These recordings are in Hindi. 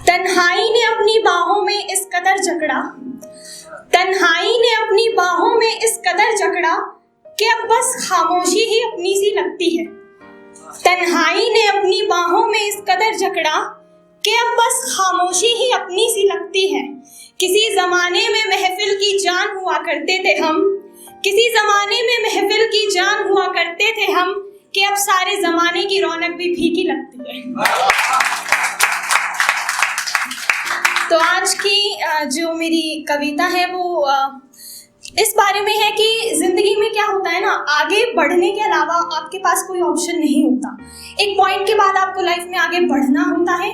तन्हाई ने अपनी बाहों में इस कदर जकड़ा, तन्हाई ने अपनी बाहों में इस कदर जकड़ा कि अब बस खामोशी ही अपनी सी लगती है। तन्हाई ने अपनी बाहों में इस कदर जकड़ा कि अब बस खामोशी ही अपनी सी लगती है। किसी जमाने में महफिल की जान हुआ करते थे हम, किसी जमाने में महफिल की जान हुआ करते थे हम, कि अब सारे जमाने की रौनक भी फीकी लगती है। तो आज की जो मेरी कविता है वो इस बारे में है कि जिंदगी में क्या होता है ना, आगे बढ़ने के अलावा आपके पास कोई ऑप्शन नहीं होता। एक पॉइंट के बाद आपको लाइफ में आगे बढ़ना होता है,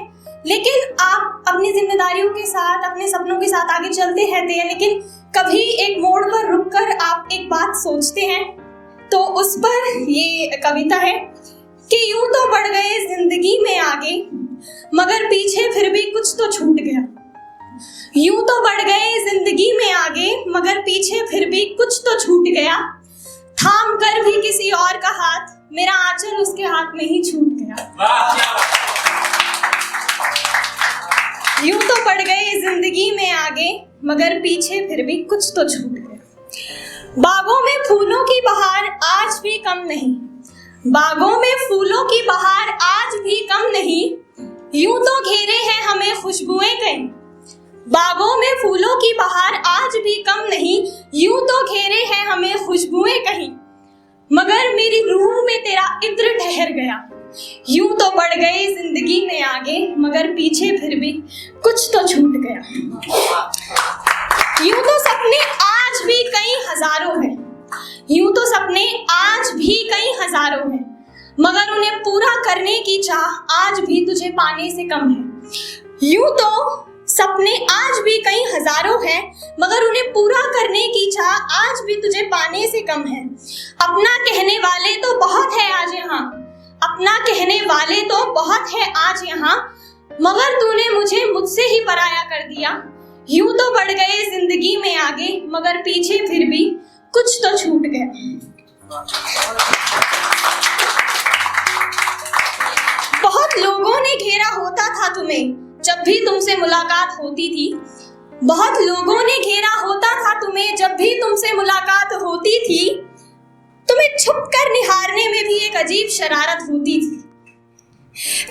लेकिन आप अपनी जिम्मेदारियों के साथ, अपने सपनों के साथ आगे चलते रहते हैं। लेकिन कभी एक मोड़ पर रुककर आप एक बात सोचते हैं, तो उस पर ये कविता है कि यूं तो बढ़ गए जिंदगी में आगे, मगर पीछे फिर भी कुछ तो छूट गया। यूं तो बढ़ गए जिंदगी में आगे, मगर पीछे फिर भी कुछ तो छूट गया। थाम कर भी किसी और का हाथ, मेरा आंचल उसके हाथ में ही छूट गया। यूं तो बढ़ गए जिंदगी में आगे, मगर पीछे फिर भी कुछ तो छूट गया। बागों में फूलों की बहार आज भी कम नहीं, बागों में फूलों की बहार आज भी कम नहीं। यूं तो घेरे हैं हमें खुशबुएं कहीं, बागों में फूलों की बहार आज भी कम नहीं। यूं तो घेरे हैं हमें खुशबुएं कहीं, मगर मेरी रूह में तेरा इत्र ठहर गया। यूं तो बढ़ गए जिंदगी में आगे, मगर पीछे फिर भी कुछ तो छूट गया। यूं तो सपने आज भी कई हजारों हैं, यूं तो सपने आज भी कई हजारों हैं, मगर उन्हें पूरा करने की चाह आज भी तुझे पाने से कम है। यूं तो सपने आज भी कई हजारों हैं, मगर उन्हें पूरा करने की चाह आज भी तुझे पाने से कम है। अपना कहने वाले तो बहुत है आज यहाँ, अपना कहने वाले तो बहुत है आज यहाँ, मगर तूने मुझे मुझसे ही पराया कर दिया। यूं तो बढ़ गए जिंदगी में आगे, मगर पीछे फिर भी कुछ तो छूट गया। बहुत लोगों ने घेरा होता था तुम्हें जब भी तुमसे मुलाकात होती थी, बहुत लोगों ने घेरा होता था तुम्हें जब भी तुमसे मुलाकात होती थी। तुम्हें छुपकर निहारने में भी एक अजीब शरारत होती थी,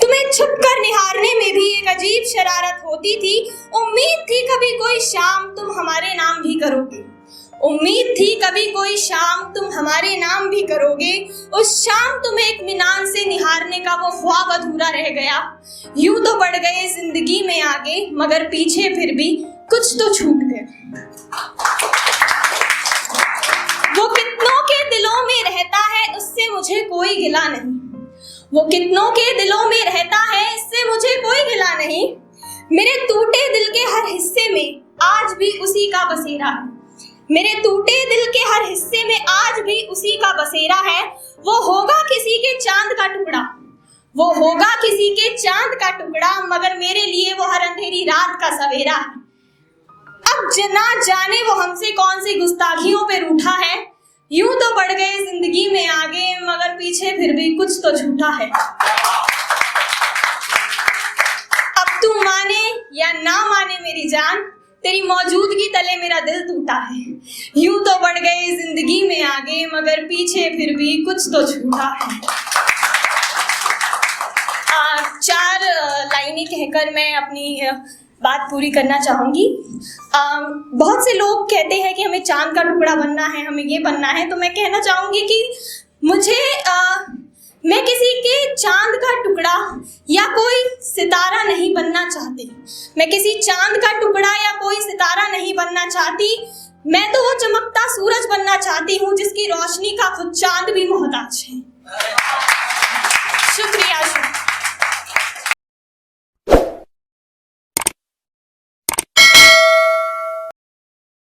तुम्हें छुपकर निहारने में भी एक अजीब शरारत होती थी। उम्मीद थी कभी कोई शाम तुम हमारे नाम भी करोगे, उम्मीद थी कभी कोई शाम तुम हमारे नाम भी करोगे। उस शाम तुम्हें एक इत्मीनान से निहारने का वो ख्वाब अधूरा रह गया। यूं तो बढ़ गए जिंदगी में आगे, मगर पीछे फिर भी कुछ तो छूट गया। वो कितनों के दिलों में रहता है, उससे मुझे कोई गिला नहीं, वो कितनों के दिलों में रहता है, इससे मुझे कोई गिला नहीं। मेरे टूटे दिल के हर हिस्से में आज भी उसी का बसेरा है, मेरे टूटे दिल के हर हिस्से में आज भी उसी का बसेरा है। वो होगा किसी के चांद का टुकड़ा, वो होगा किसी के चांद का टुकड़ा, मगर मेरे लिए वो हर अंधेरी रात का सवेरा है। अब जना जाने वो हमसे कौन सी गुस्ताखियों पे रूठा है। यूं तो बढ़ गए जिंदगी में आगे, मगर पीछे फिर भी कुछ तो छूटा है। अब तू माने या ना माने मेरी जान, तेरी मौजूदगी तले मेरा दिल टूटा है। यूं तो बढ़ गए जिंदगी में आगे, मगर पीछे फिर भी कुछ तो छूटा है। 4 लाइनें कहकर मैं अपनी बात पूरी करना चाहूंगी। बहुत से लोग कहते हैं कि हमें चांद का टुकड़ा बनना है, हमें ये बनना है, तो मैं कहना चाहूंगी कि मैं किसी के चांद का टुकड़ा या कोई सितारा नहीं बनना चाहती, मैं किसी चांद का टुकड़ा या कोई सितारा नहीं बनना चाहती। मैं तो वो चमकता सूरज बनना चाहती हूँ जिसकी रोशनी का खुद चांद भी मोहताज है।